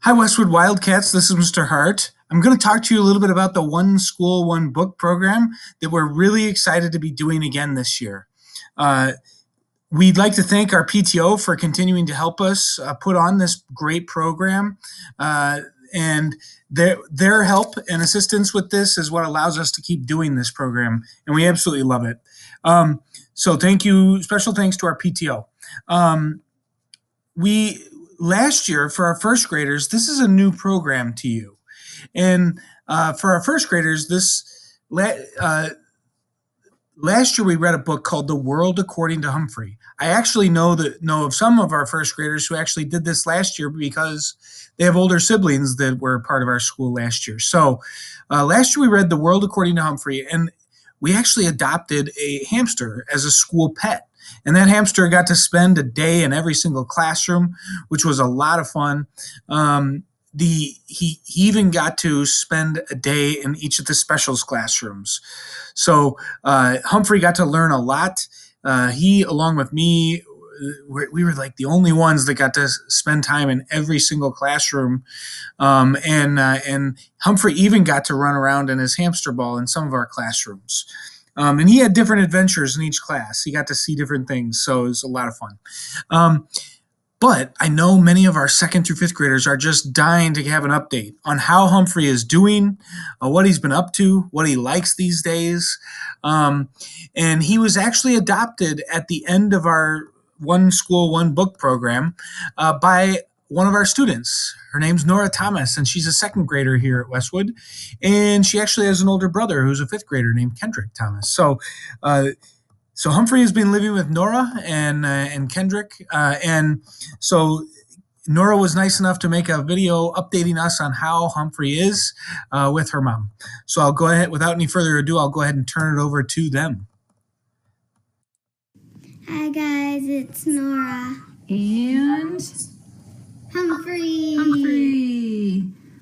Hi, Westwood Wildcats. This is Mr. Hart. I'm going to talk to you a little bit about the One School, One Book program that we're really excited to be doing again this year. Uh, we'd like to thank our PTO for continuing to help us put on this great program. And their help and assistance with this is what allows us to keep doing this program, and we absolutely love it. So thank you. Special thanks to our PTO. We Last year for our first graders, this is a new program to you, and for our first graders, last year we read a book called The World According to Humphrey. I actually know of some of our first graders who actually did this last year because they have older siblings that were part of our school last year. So last year we read The World According to Humphrey, and we actually adopted a hamster as a school pet. And that hamster got to spend a day in every single classroom, which was a lot of fun. He even got to spend a day in each of the specials classrooms. So Humphrey got to learn a lot. He, along with me, we were like the only ones that got to spend time in every single classroom. And Humphrey even got to run around in his hamster ball in some of our classrooms. And he had different adventures in each class. He got to see different things, so it was a lot of fun. But I know many of our second through fifth graders are just dying to have an update on how Humphrey is doing, what he's been up to, what he likes these days. And he was actually adopted at the end of our One School, One Book program by one of our students. Her name's Nora Thomas, and she's a second grader here at Westwood. And she actually has an older brother who's a fifth grader named Kendrick Thomas. So Humphrey has been living with Nora and Kendrick. And so Nora was nice enough to make a video updating us on how Humphrey is with her mom. So I'll go ahead, without any further ado, I'll go ahead and turn it over to them. Hi guys, it's Nora. And Humphrey.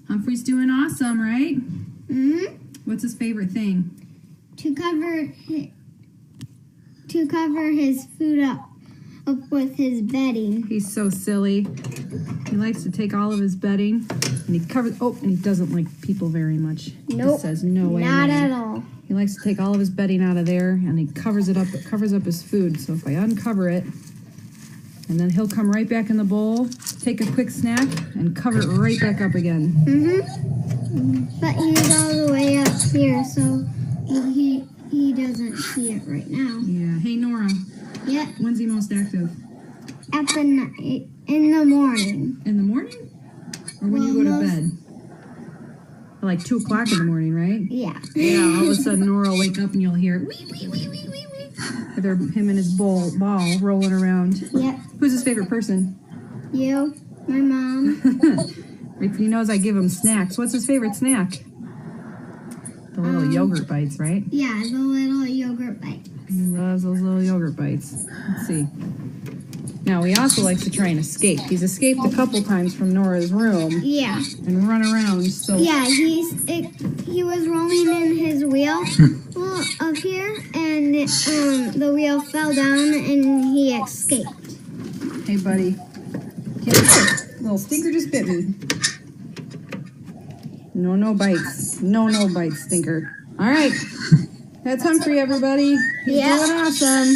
Humphrey's doing awesome, right? Mm-hmm. What's his favorite thing? To cover his food up with his bedding. He's so silly. He likes to take all of his bedding and he covers. Oh, and he doesn't like people very much. Nope. He says no way. Not man. at all. He likes to take all of his bedding out of there and he covers it up. It covers up his food. So if I uncover it, and then he'll come right back in the bowl, take a quick snack, and cover it right back up again. Mm-hmm. But he's all the way up here, so he doesn't see it right now. Yeah. Hey, Nora. Yeah. When's he most active? At the night, in the morning. In the morning? Or when you go to bed? Like 2 o'clock in the morning, right? Yeah. Yeah, all of a sudden Nora will wake up and you'll hear wee, wee, wee, wee, wee, wee. Either him and his ball rolling around. Yep. Who's his favorite person? You, my mom. He knows I give him snacks. What's his favorite snack? The little yogurt bites, right? Yeah, the little yogurt bites. He loves those little yogurt bites. Let's see. Now, he also likes to try and escape. He's escaped a couple times from Nora's room. Yeah. And run around, so... Yeah, he was rolling in his wheel up here, and the wheel fell down, and he escaped. Hey, buddy. Little stinker just bit me. No bites. No bites, stinker. All right. That's Humphrey, everybody. He's doing awesome.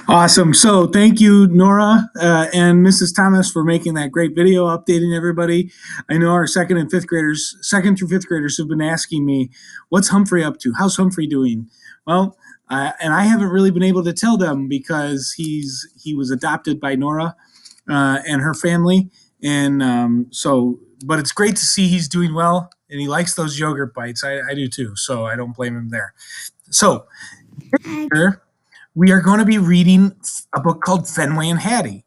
Awesome. So thank you, Nora and Mrs. Thomas, for making that great video updating everybody. I know our second through fifth graders have been asking me, what's Humphrey up to? How's Humphrey doing? Well, and I haven't really been able to tell them because he was adopted by Nora and her family. And but it's great to see he's doing well and he likes those yogurt bites. I do too. So I don't blame him there. So we are going to be reading a book called Fenway and Hattie.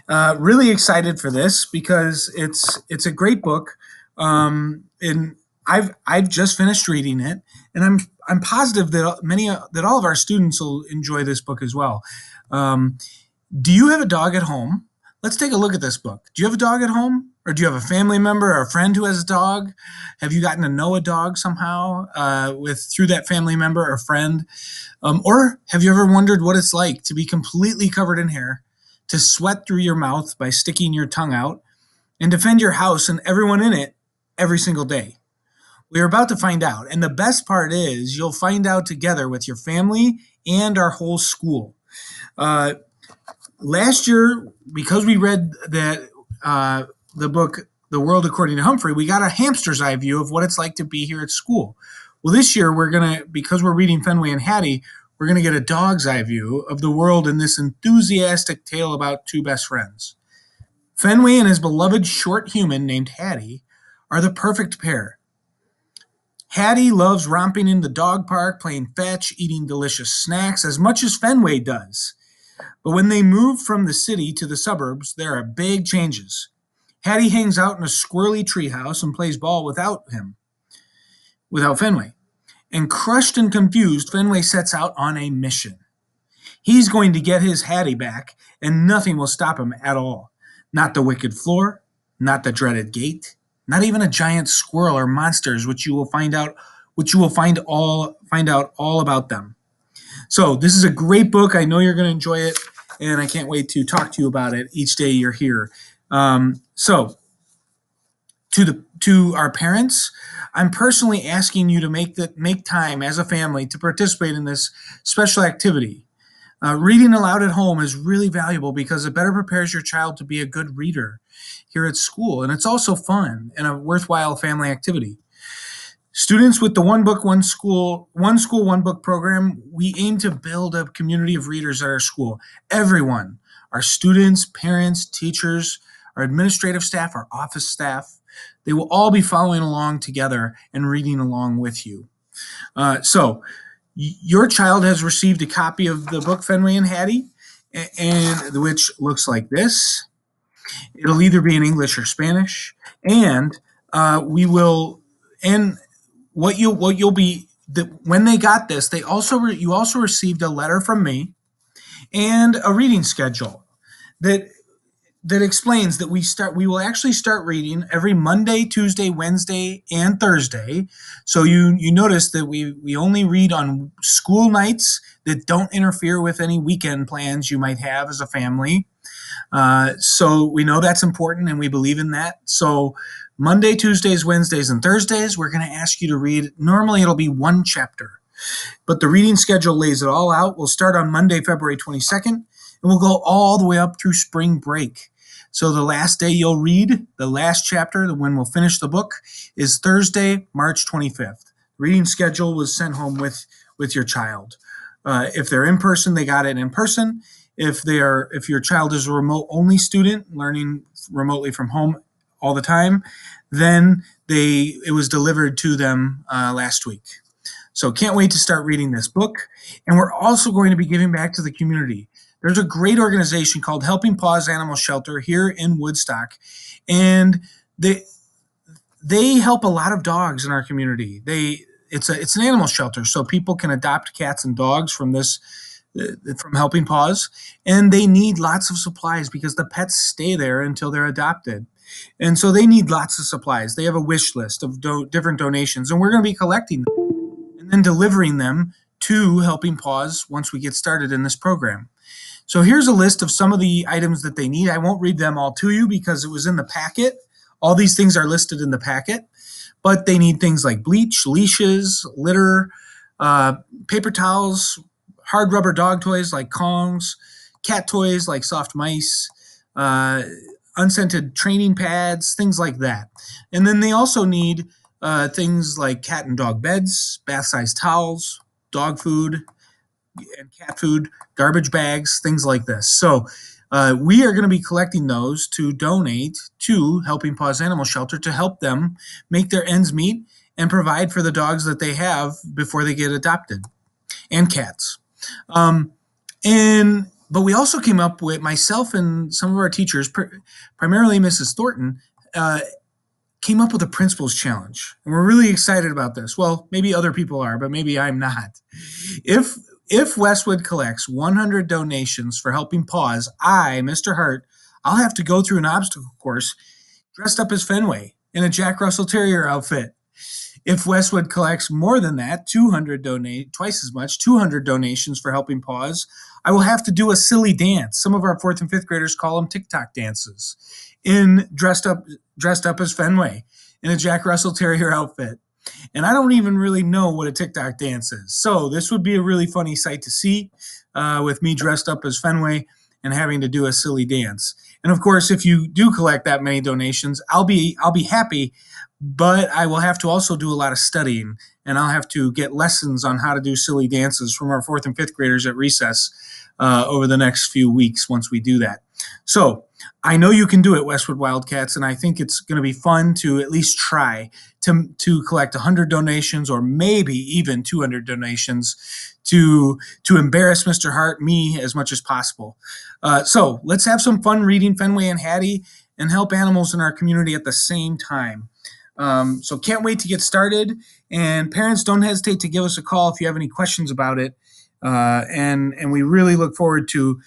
Really excited for this because it's a great book, and I've just finished reading it, and I'm positive that all of our students will enjoy this book as well. Do you have a dog at home? Let's take a look at this book. Do you have a dog at home? Or do you have a family member or a friend who has a dog? Have you gotten to know a dog somehow through that family member or friend? Or have you ever wondered what it's like to be completely covered in hair, to sweat through your mouth by sticking your tongue out, and defend your house and everyone in it every single day? We are about to find out, and the best part is you'll find out together with your family and our whole school. Last year, because we read the book The World According to Humphrey, we got a hamster's eye view of what it's like to be here at school. Well, this year because we're reading Fenway and Hattie, we're gonna get a dog's eye view of the world in this enthusiastic tale about two best friends. Fenway and his beloved short human named Hattie are the perfect pair. Hattie loves romping in the dog park, playing fetch, eating delicious snacks as much as Fenway does. But when they move from the city to the suburbs, there are big changes. Hattie hangs out in a squirrely treehouse and plays ball without Fenway. And crushed and confused, Fenway sets out on a mission. He's going to get his Hattie back, and nothing will stop him at all. Not the wicked floor, not the dreaded gate, not even a giant squirrel or monsters, which you will find out all about them. So this is a great book. I know you're going to enjoy it, and I can't wait to talk to you about it each day you're here. So to our parents, I'm personally asking you to make time as a family to participate in this special activity. Reading aloud at home is really valuable because it better prepares your child to be a good reader here at school, and it's also fun and a worthwhile family activity. Students with the One School, One Book program, we aim to build a community of readers at our school. Everyone, our students, parents, teachers, our administrative staff, our office staff, they will all be following along together and reading along with you. So your child has received a copy of the book Fenway and Hattie, and which looks like this. It'll either be in English or Spanish, and when they got this, you also received a letter from me and a reading schedule that explains that we will actually start reading every Monday, Tuesday, Wednesday, and Thursday. So you notice that we only read on school nights that don't interfere with any weekend plans you might have as a family. So we know that's important, and we believe in that. So Monday, Tuesdays, Wednesdays, and Thursdays, we're going to ask you to read. Normally, it'll be one chapter, but the reading schedule lays it all out. We'll start on Monday, February 22nd, and we'll go all the way up through spring break. So the last day you'll read, the last chapter, when we'll finish the book, is Thursday, March 25th. Reading schedule was sent home with your child. If they're in person, they got it in person. If your child is a remote-only student learning remotely from home all the time, then it was delivered to them last week. So can't wait to start reading this book. And we're also going to be giving back to the community. There's a great organization called Helping Paws Animal Shelter here in Woodstock, and they help a lot of dogs in our community. It's an animal shelter, so people can adopt cats and dogs from Helping Paws, and they need lots of supplies because the pets stay there until they're adopted. And so they need lots of supplies. They have a wish list of different donations, and we're going to be collecting them and then delivering them to Helping Paws once we get started in this program. So here's a list of some of the items that they need. I won't read them all to you because it was in the packet. All these things are listed in the packet, but they need things like bleach, leashes, litter, paper towels, hard rubber dog toys like Kongs, cat toys like soft mice, unscented training pads, things like that. And then they also need things like cat and dog beds, bath-sized towels, dog food, and cat food, garbage bags, things like this. So we are going to be collecting those to donate to Helping Paws Animal Shelter to help them make their ends meet and provide for the dogs that they have before they get adopted, and cats. But we also came up with, myself and some of our teachers, primarily Mrs. Thornton, came up with a principal's challenge. And we're really excited about this. Well, maybe other people are, but maybe I'm not. If Westwood collects 100 donations for Helping Paws, Mr. Hart, I'll have to go through an obstacle course dressed up as Fenway in a Jack Russell Terrier outfit. If Westwood collects more than that, 200 twice as much, 200 donations for Helping Paws, I will have to do a silly dance. Some of our 4th and 5th graders call them TikTok dances. Dressed up as Fenway in a Jack Russell Terrier outfit. And I don't even really know what a TikTok dance is. So this would be a really funny sight to see with me dressed up as Fenway and having to do a silly dance. And of course, if you do collect that many donations, I'll be happy, but I will have to also do a lot of studying, and I'll have to get lessons on how to do silly dances from our 4th and 5th graders at recess over the next few weeks once we do that. So I know you can do it, Westwood Wildcats, and I think it's going to be fun to at least try to collect 100 donations or maybe even 200 donations to embarrass Mr. Hart, me, as much as possible. So let's have some fun reading Fenway and Hattie and help animals in our community at the same time. So can't wait to get started. And parents, don't hesitate to give us a call if you have any questions about it. And we really look forward to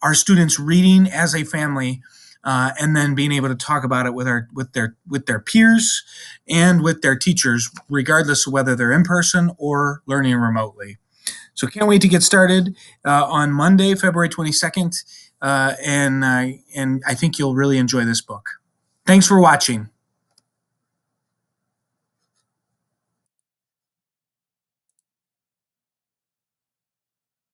our students reading as a family, and then being able to talk about it with their peers and with their teachers, regardless of whether they're in person or learning remotely. So can't wait to get started on Monday, February 22nd, and I think you'll really enjoy this book. Thanks for watching.